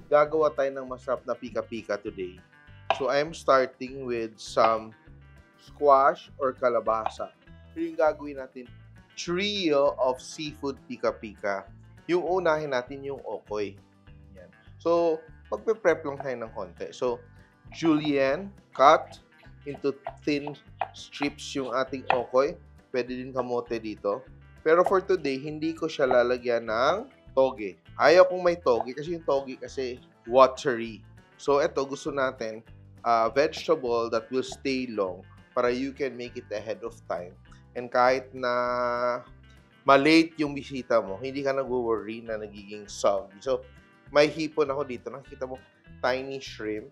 gagawa tayo ng masarap na pika-pika today. So, I'm starting with some squash or kalabasa. Yung gagawin natin, trio of seafood pika-pika. Yung unahin natin yung okoy. Yan. So, magpe-prep lang tayo ng konti. So, julienne, cut into thin strips yung ating okoy. Pwede din kamote dito. Pero for today, hindi ko siya lalagyan ng toge. Ayaw kong may toge kasi yung toge kasi watery. So, ito gusto natin vegetable that will stay long para you can make it ahead of time. And kahit na malate yung bisita mo, hindi ka nag-worry na nagiging soggy. So, may hipon ako dito. Nakikita mo, tiny shrimp.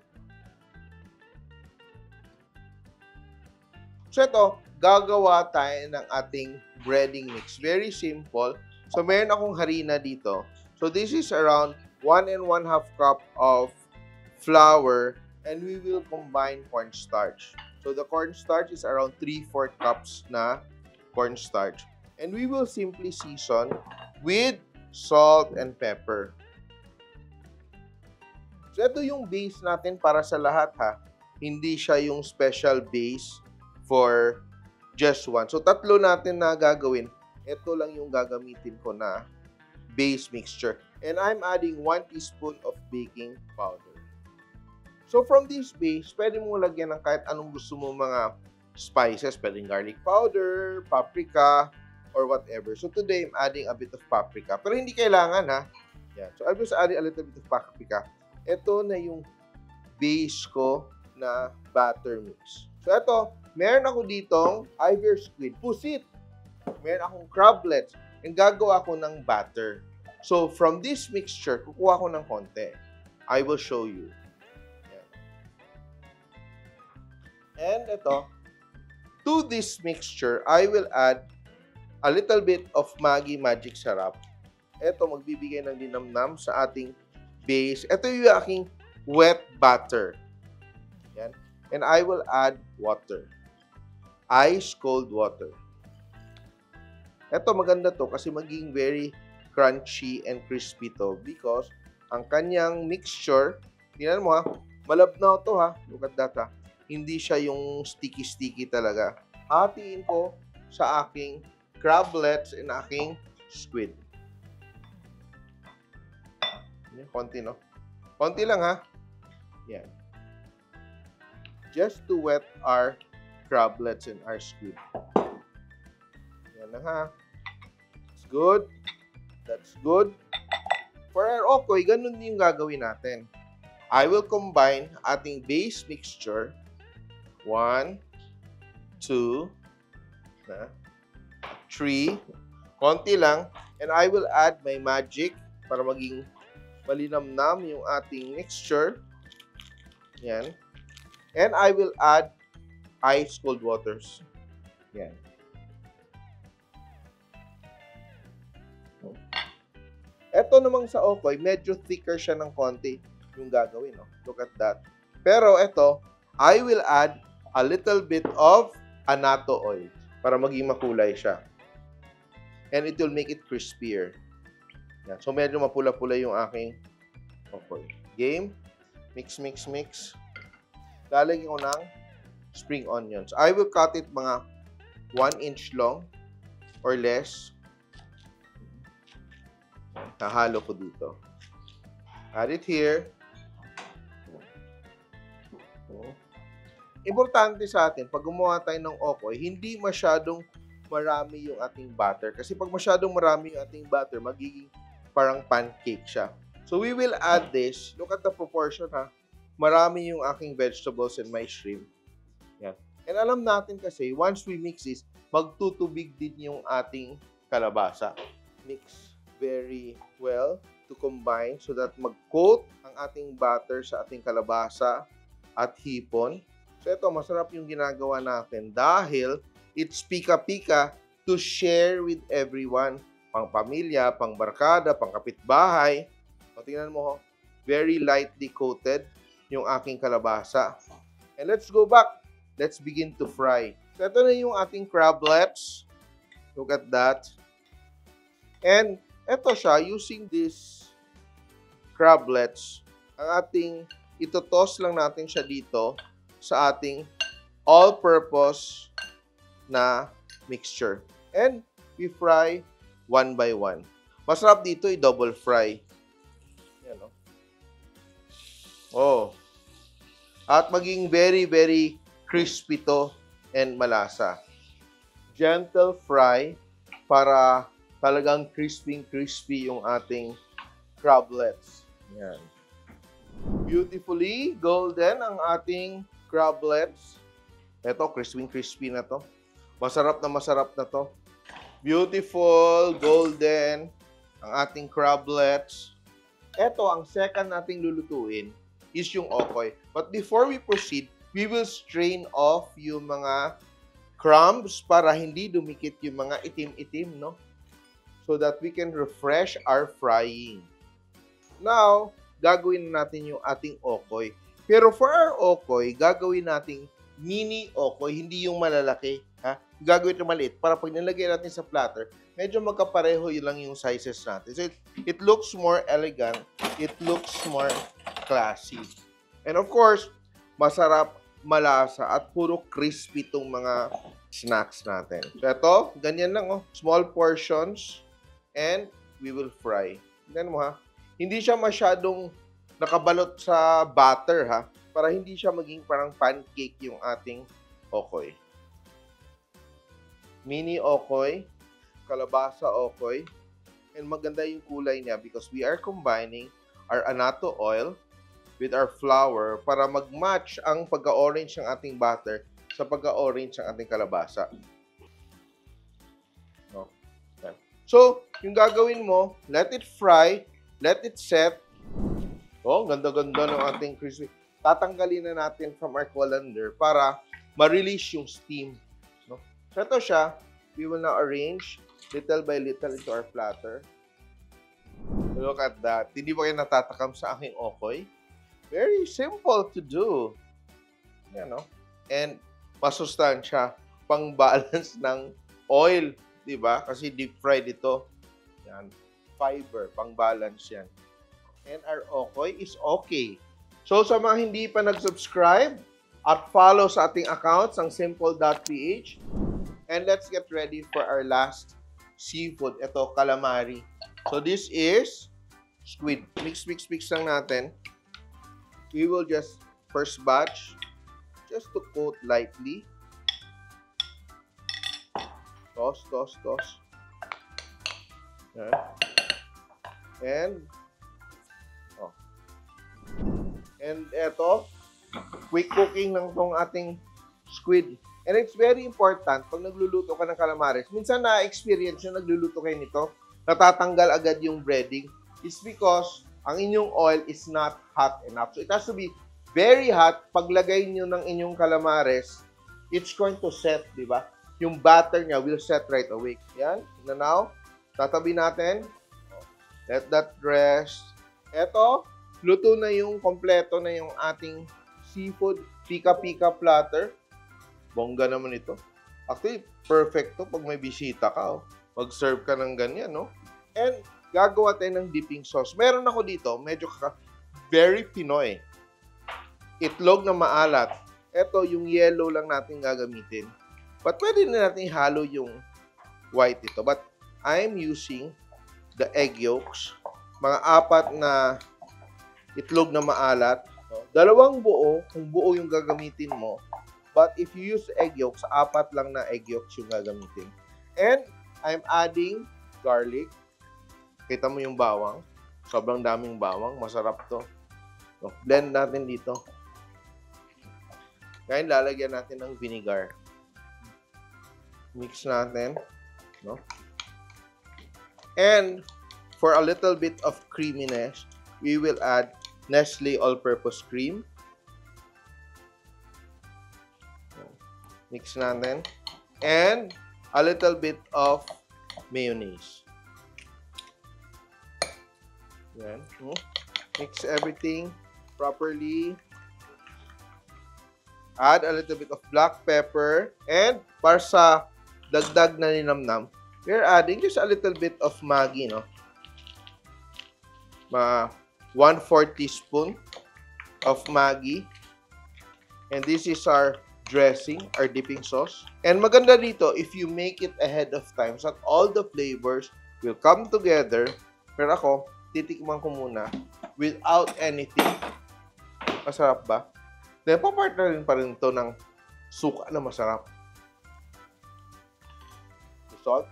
So, ito, gagawa tayo ng ating breading mix. Very simple. So, meron akong harina dito. So, this is around 1 1/2 cup of flour and we will combine cornstarch. So, the cornstarch is around 3/4 cups na cornstarch. And we will simply season with salt and pepper. So, ito yung base natin para sa lahat ha. Hindi siya yung special base for just one. So, tatlo natin na gagawin. Ito lang yung gagamitin ko na base mixture. And I'm adding 1 teaspoon of baking powder. So, from this base, pwede mo lagyan ng kahit anong gusto mo mga spices. Pwedeng garlic powder, paprika, or whatever. So, today, I'm adding a bit of paprika. Pero hindi kailangan, ha? Yan. So, I'm just adding a little bit of paprika. Ito na yung base ko na batter mix. So, ito, meron ako ditong Ivory squid, pusit. Meron akong crablets. And gagawa ko ng batter. So, from this mixture, kukuha ko ng konti. I will show you. And ito, to this mixture, I will add a little bit of Maggi Magic Sarap. Ito, magbibigay ng linamnam sa ating base. Ito yung aking wet batter. Yan. And I will add water. Ice cold water. Ito, maganda to kasi maging very crunchy and crispy to because ang kanyang mixture, tingnan mo ha, malabnaw to ha, look at that ha. Hindi siya yung sticky-sticky talaga. Hatiin ko sa aking crablets and aking squid. Konti, no? Konti lang, ha? Yan. Just to wet our crablets and our squid. Yan na, ha? That's good. That's good. For our okoy, ganun din yung gagawin natin. I will combine ating base mixture 1, 2, 3, konti lang, and I will add my magic para maging malinamnam yung ating mixture. Yan. And I will add ice cold waters. Yan. Ito namang sa okoy, medyo thicker siya ng konti yung gagawin. No? Look at that. Pero ito, I will add a little bit of annatto oil para maging makulay siya. And it will make it crispier. Yan. So, medyo mapula-pula yung aking okoy. Game. Mix, mix, mix. Lalagyan ko ng spring onions. I will cut it mga 1 inch long or less. Nahalo ko dito. Add it here. Importante sa atin, pag gumawa tayo ng okoy, hindi masyadong marami yung ating batter. Kasi pag masyadong marami yung ating batter, magiging parang pancake siya. So, we will add this. Look at the proportion, ha. Marami yung aking vegetables and my shrimp. Yan. And alam natin kasi, once we mix this, magtutubig din yung ating kalabasa. Mix very well to combine so that mag-coat ang ating batter sa ating kalabasa at hipon. So, ito, masarap yung ginagawa natin dahil it's pika-pika to share with everyone. Pang pamilya, pang barkada, pang kapitbahay. O, tingnan mo, very lightly coated yung aking kalabasa. And let's go back. Let's begin to fry. So, ito na yung ating crablets. Look at that. And ito siya, using this crablets, ang ating itotoss lang natin siya dito sa ating all-purpose na mixture. And we fry one by one. Masarap dito i-double fry. Yan, no? Oh. At maging very, very crispy to and malasa. Gentle fry para talagang crispy yung ating crablets. Yan. Beautifully golden ang ating crablets. Ito, crispy na to. Masarap na to. Beautiful, golden ang ating crablets. Ito, ang second nating lulutuin is yung okoy. But before we proceed, we will strain off yung mga crumbs para hindi dumikit yung mga itim-itim, no? So that we can refresh our frying. Now, gagawin natin yung ating okoy. Pero for our okoy, gagawin nating mini okoy, hindi yung malalaki. Ha? Gagawin ito maliit para pag nilagay natin sa platter, medyo magkapareho yun lang yung sizes natin. So it looks more elegant, it looks more classy. And of course, masarap, malasa, at puro crispy itong mga snacks natin. So ito, ganyan lang, oh. Small portions, and we will fry. Tignan mo, ha. Hindi siya masyadong nakabalot sa butter, ha, para hindi siya maging parang pancake yung ating okoy. Mini okoy, kalabasa okoy, and maganda yung kulay niya because we are combining our annatto oil with our flour para mag-match ang pagka-orange ng ating butter sa pagka-orange ng ating kalabasa. No? Okay. So, yung gagawin mo, let it fry, let it set. Oh, ganda-ganda ng ating crispy. Tatanggalin na natin from our colander para ma-release yung steam. No? So, ito siya. We will now arrange little by little into our platter. Look at that. Hindi ba kayo natatakam sa aking okoy? Very simple to do. Yan, no? And masustansya, pang-balance ng oil, di ba? Kasi deep fried ito. Yan. Fiber, pang-balance yan. And our okoy is okay. So, sa mga hindi pa nag-subscribe at follow sa ating accounts, ang simple.ph. And let's get ready for our last seafood. Ito, calamari. So, this is squid. Mix lang natin. We will just, first batch, just to coat lightly. Toss. Yan. And, oh. And eto, quick cooking lang tong ating squid. And it's very important, pag nagluluto ka ng calamares, minsan na-experience nyo, nagluluto kayo nito, natatanggal agad yung breading. It's because ang inyong oil is not hot enough. So, it has to be very hot. Paglagay nyo ng inyong calamares, it's going to set, di ba? Yung batter niya will set right away. Yan. Na now, tatabi natin. Let that rest. Eto, luto na yung kompleto na yung ating seafood pika-pika platter. Bongga naman ito. Actually, perfect to pag may bisita ka. Oh. Mag-serve ka ng ganyan, no? And, gagawa tayo ng dipping sauce. Meron ako dito, medyo very Pinoy. Itlog na maalat. Ito, yung yellow lang natin gagamitin. But pwede na natin halo yung white ito. But I'm using the egg yolks. Mga 4 na itlog na maalat. 2 buo, kung buo yung gagamitin mo. But if you use egg yolks, 4 lang na egg yolks yung gagamitin. And I'm adding garlic. Kita mo yung bawang. Sobrang daming bawang. Masarap to. So, blend natin dito. Ngayon, lalagyan natin ng vinegar. Mix natin. No? And, for a little bit of creaminess, we will add Nestle All-Purpose Cream. Mix natin. And, a little bit of mayonnaise. Yan. Mix everything properly. Add a little bit of black pepper. And para sa dagdag na ninamnam, we're adding just a little bit of Maggi, no? 1/4 teaspoon of Maggi. And this is our dressing, our dipping sauce. And maganda dito, if you make it ahead of time, so that all the flavors will come together. Pero ako, titikman ko muna without anything. Masarap ba? Then, papartner rin pa rin ito ng suka na masarap. Salt.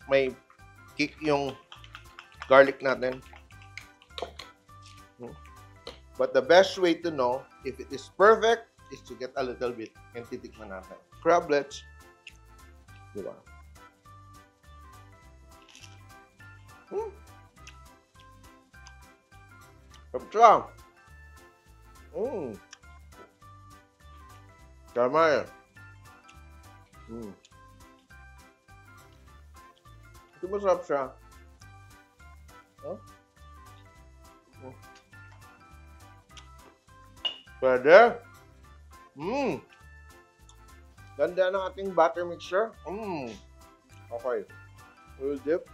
May kick yung garlic natin. But the best way to know if it is perfect is to get a little bit and titikman natin. Crablets. Diba? Sarap siya. Tama yan. Ito masarap siya. Huh? Pwede. Ganda ng ating butter mixture. Okay. We'll dip.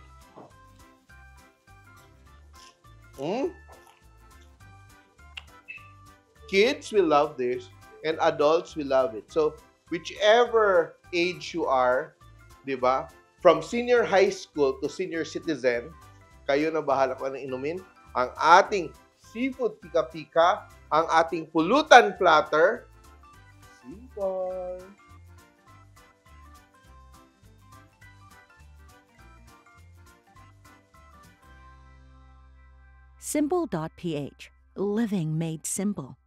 Kids will love this and adults will love it. So, whichever age you are, di ba? From senior high school to senior citizen, kayo na bahala kung anong inumin. Ang ating seafood pika-pika, ang ating pulutan platter, simple. Simple.ph. Living made simple.